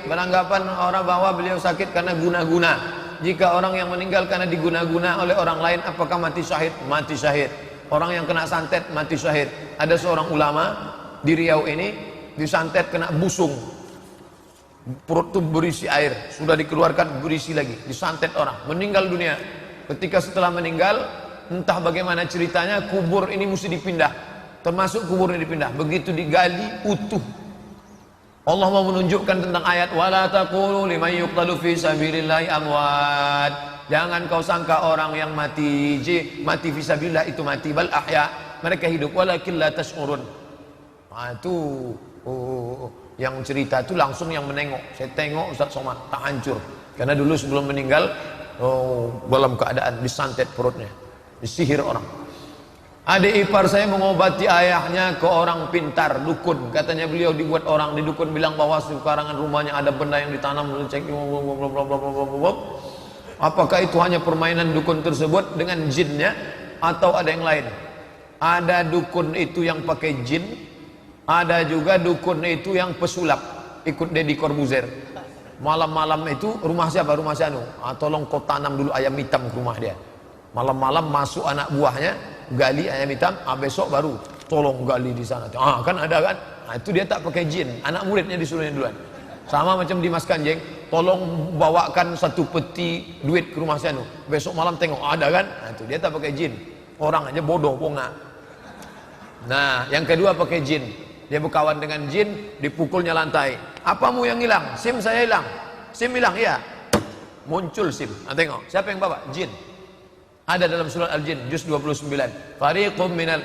sakit, beranggapan orang bahwa beliau sakit karena guna-guna. Jika orang yang meninggal karena diguna-guna oleh orang lain, apakah mati syahid? Mati syahid. Orang yang kena santet mati syahid. Ada seorang ulama di Riau ini disantet kena busung, perut itu berisi air, sudah dikeluarkan berisi lagi, disantet orang, meninggal dunia. Ketika setelah meninggal, entah bagaimana ceritanya, kubur ini mesti dipindah, termasuk kubur ini dipindah. Begitu digali utuh, Allah mau menunjukkan tentang ayat wala taqulu liman yuqtalu fi sabilillahi amwat. Jangan kau sangka orang yang mati fi sabilillah itu mati, bal ahya, mereka hidup walakin la tash'urun. Itu yang cerita itu langsung yang menengok. Saya tengok Ustaz Somad tak hancur, karena dulu sebelum meninggal dalam keadaan disantet perutnya, disihir orang. Adik ipar saya mengobati ayahnya ke orang pintar, dukun. Katanya beliau dibuat orang di dukun bilang bahwa sekarangan rumahnya ada benda yang ditanam. Apakah itu hanya permainan dukun tersebut dengan jinnya atau ada yang lain? Ada dukun itu yang pakai jin, ada juga dukun itu yang pesulap, ikut Deddy Corbuzier. Malam-malam itu rumah siapa? Rumah si Anu. Tolong kau tanam dulu ayam hitam ke rumah dia. Malam-malam masuk anak buahnya, gali ayam hitam, besok baru tolong gali di sana. Kan ada kan? Itu dia tak pakai jin, anak muridnya disuruhnya duluan. Sama macam Dimas Kanjeng, tolong bawakan satu peti duit ke rumah si Anu. Besok malam tengok ada kan? Itu dia tak pakai jin. Orang aja bodoh, bonga. Nah, yang kedua pakai jin. Dia berkawan dengan jin, dipukulnya lantai. Apamu yang hilang? SIM saya hilang. SIM hilang, iya. Muncul SIM. Tengok, siapa yang bawa? Jin. Ada dalam surat Al-Jin, juz 29. Fariqum minal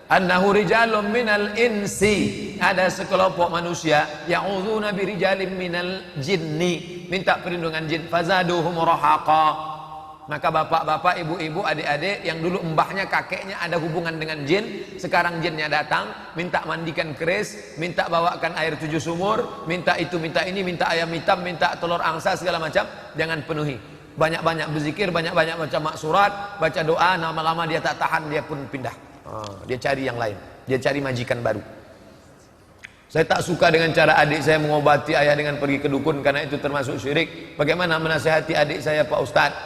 annahu rijalun minal insi. Ada sekelompok manusia ya'udzuna bi rijalin minal jinni, minta perlindungan jin. Fazaduhum rahaqa. Maka bapak-bapak, ibu-ibu, adik-adik yang dulu mbahnya, kakeknya ada hubungan dengan jin, sekarang jinnya datang, minta mandikan keris, minta bawakan air 7 sumur, minta itu, minta ini, minta ayam hitam, minta telur angsa, segala macam. Jangan penuhi. Banyak-banyak berzikir, banyak-banyak baca maksurat, baca doa, lama-lama dia tak tahan, dia pun pindah. Dia cari yang lain, dia cari majikan baru. Saya tak suka dengan cara adik saya mengobati ayah dengan pergi ke dukun, karena itu termasuk syirik. Bagaimana menasihati adik saya, Pak Ustadz?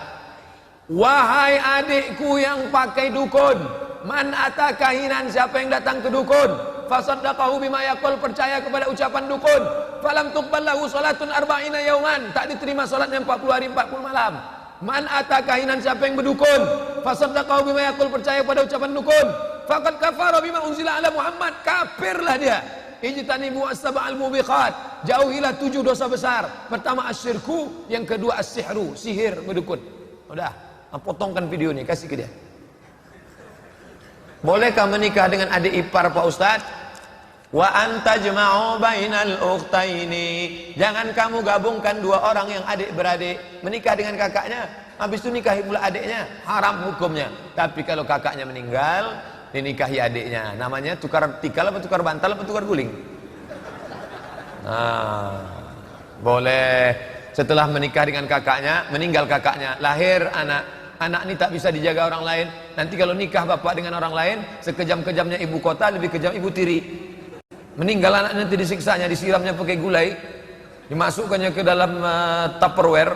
Wahai adikku yang pakai dukun, man ata kahinan, siapa yang datang ke dukun, fasaddaqahu bima yaqul, percaya kepada ucapan dukun, falam tuqbal lahu salatun arba'ina yauman, tak diterima salatnya 40 hari 40 malam. Man ata kahinan, siapa yang berdukun, fasaddaqahu bima yaqul, percaya pada ucapan dukun, faqad kafara bima unzila ala Muhammad, kafirlah dia. Ijtanibu as-sab'al mubiqat, jauhilah 7 dosa besar. Pertama asyirku, yang kedua as-sihru, sihir berdukun. Udah, potongkan video ini, kasih ke dia. Bolehkah menikah dengan adik ipar, Pak Ustadz? Wa anta jama'u bainal ukhtaini. Jangan kamu gabungkan dua orang yang adik beradik, menikah dengan kakaknya, habis itu nikahi pula adiknya, haram hukumnya. Tapi kalau kakaknya meninggal, dinikahi adiknya. Namanya tukar tikal apa tukar bantal apa tukar guling? Nah, boleh. Setelah menikah dengan kakaknya, meninggal kakaknya, lahir anak ini tak bisa dijaga orang lain. Nanti kalau nikah bapak dengan orang lain, sekejam-kejamnya ibu kota, lebih kejam ibu tiri. Meninggal anak nanti disiksanya, disiramnya pakai gulai, dimasukkannya ke dalam Tupperware.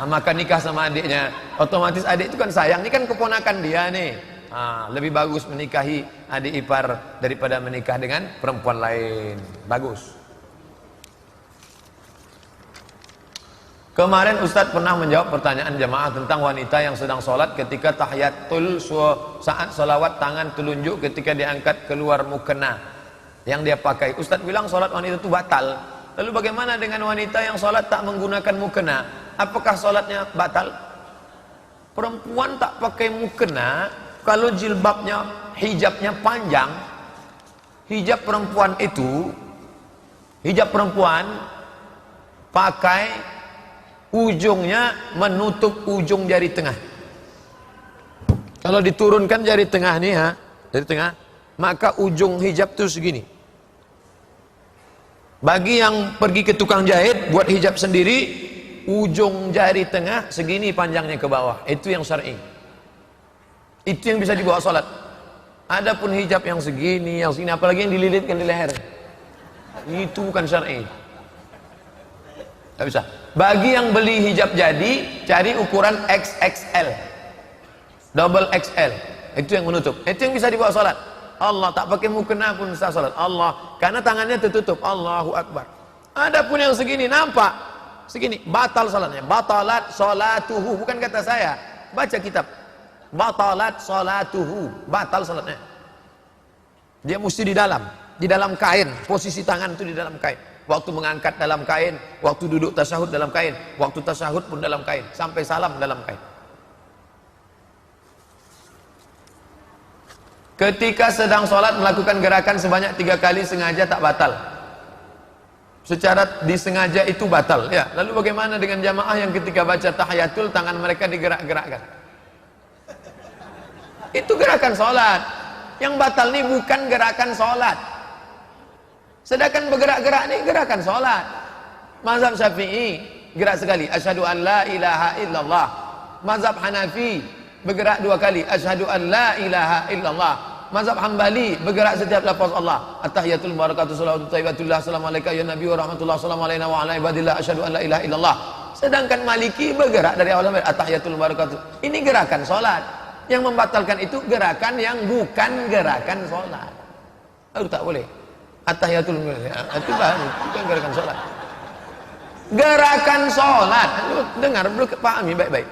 Maka nikah sama adiknya, otomatis adik itu kan sayang, ini kan keponakan dia nih. Lebih bagus menikahi adik ipar daripada menikah dengan perempuan lain. Bagus. Kemarin Ustadz pernah menjawab pertanyaan jamaah tentang wanita yang sedang sholat ketika tahiyatul, saat sholawat tangan telunjuk ketika diangkat keluar mukena yang dia pakai. Ustadz bilang sholat wanita itu batal. Lalu bagaimana dengan wanita yang sholat tak menggunakan mukena? Apakah sholatnya batal? Perempuan tak pakai mukena kalau jilbabnya, hijabnya panjang. Hijab perempuan itu, hijab perempuan pakai ujungnya menutup ujung jari tengah. Kalau diturunkan jari tengah nih, jari tengah, maka ujung hijab itu segini. Bagi yang pergi ke tukang jahit buat hijab sendiri, ujung jari tengah segini panjangnya ke bawah. Itu yang syar'i. Itu yang bisa dibawa sholat. Adapun hijab yang segini, apalagi yang dililitkan di leher, itu bukan syar'i. Tidak bisa. Bagi yang beli hijab jadi, cari ukuran XXL, double XL. Itu yang menutup. Itu yang bisa dibawa sholat. Allah, tak pakai mukena pun bisa sholat. Allah, karena tangannya tertutup. Allahu Akbar. Adapun yang segini nampak, segini batal sholatnya. Batalat sholatuhu, bukan kata saya. Baca kitab. Batalat sholatuhu, batal sholatnya. Dia mesti di dalam kain. Posisi tangan itu di dalam kain. Waktu mengangkat dalam kain, waktu duduk tasyahud dalam kain, waktu tasyahud pun dalam kain, sampai salam dalam kain. Ketika sedang sholat melakukan gerakan sebanyak 3 kali sengaja tak batal. Secara disengaja itu batal. Ya, lalu bagaimana dengan jamaah yang ketika baca tahiyatul tangan mereka digerak-gerakkan? Itu gerakan sholat. Yang batal ini bukan gerakan sholat. Sedangkan bergerak-gerak ini gerakan sholat. Mazhab Syafi'i gerak sekali, asyhadu an la ilaha illallah. Mazhab Hanafi bergerak 2 kali, asyhadu an la ilaha illallah. Mazhab Hambali bergerak setiap lafaz Allah. At-tahiyatul barakatuh salawatu thayyibatullah assalamualaikum ya nabi wa rahmatullah assalamualaikum wa ala ibadillah asyhadu an la ilaha illallah. Sedangkan Maliki bergerak dari awal sampai at-tahiyatul barakatuh. Ini gerakan sholat. Yang membatalkan itu gerakan yang bukan gerakan sholat. Lalu tak boleh. At-tahiyatul itu bukan gerakan sholat. Gerakan sholat. Lu dengar, lu pahami baik-baik.